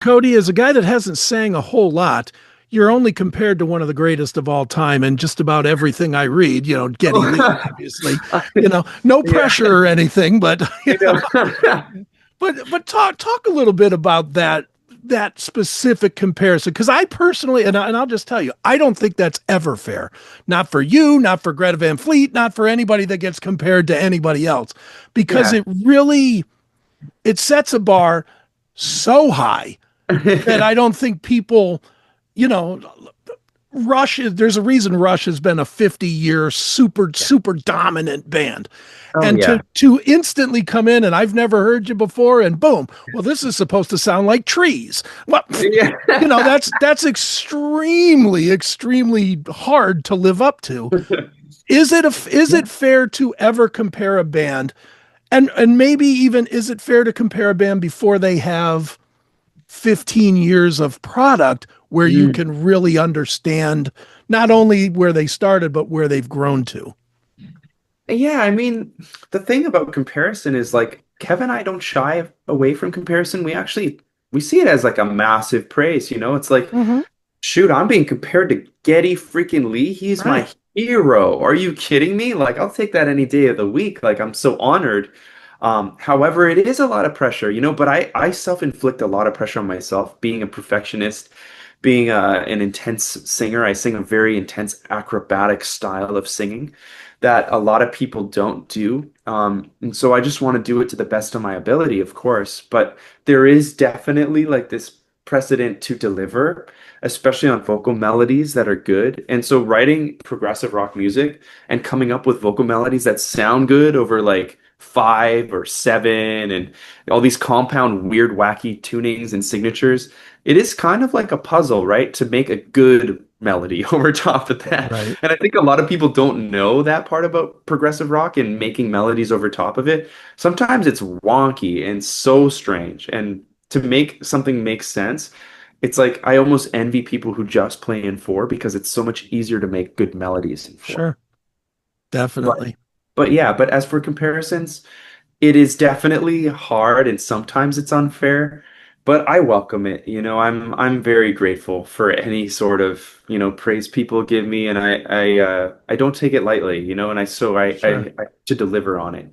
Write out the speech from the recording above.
Cody, as a guy that hasn't sang a whole lot, you're only compared to one of the greatest of all time and just about everything I read, Geddy Lee, Oh, obviously, no yeah, pressure or anything, but I know. but talk a little bit about that specific comparison because I personally and I'll just tell you I don't think that's ever fair, not for you, not for Greta Van Fleet, not for anybody that gets compared to anybody else, because Yeah. it sets a bar so high that I don't think people, you know, there's a reason Rush has been a 50-year Yeah. super dominant band. Oh And to yeah. to instantly come in and I've never heard you before and boom, well this is supposed to sound like trees. Well, Yeah. that's extremely hard to live up to. Is Yeah. it fair to ever compare a band and maybe even is it fair to compare a band before they have 15 years of product where you Mm. can really understand not only where they started, but where they've grown to. Yeah, I mean, the thing about comparison is like Kevin and I don't shy away from comparison. We see it as like a massive praise, you know? It's like, Mm-hmm. shoot, I'm being compared to Geddy freaking Lee. He's my Right. hero. Are you kidding me? Like, I'll take that any day of the week. Like, I'm so honored. However, it is a lot of pressure, you know, but I self-inflict a lot of pressure on myself, being a perfectionist, being an intense singer. I sing a very intense acrobatic style of singing that a lot of people don't do. And so I just want to do it to the best of my ability, of course. But there is definitely like this precedent to deliver, especially on vocal melodies that are good. And so writing progressive rock music and coming up with vocal melodies that sound good over like five or seven and all these compound, weird, wacky tunings and signatures, it is kind of like a puzzle, right? To make a good melody over top of that. Right. And I think a lot of people don't know that part about progressive rock and making melodies over top of it. Sometimes it's wonky and so strange. And to make something make sense, it's like I almost envy people who just play in four because it's so much easier to make good melodies in four. Sure. But Definitely. but yeah, but as for comparisons, it is definitely hard and sometimes it's unfair, but I welcome it. You know, I'm very grateful for any sort of, you know, praise people give me and I don't take it lightly, you know, and I Sure. I to deliver on it.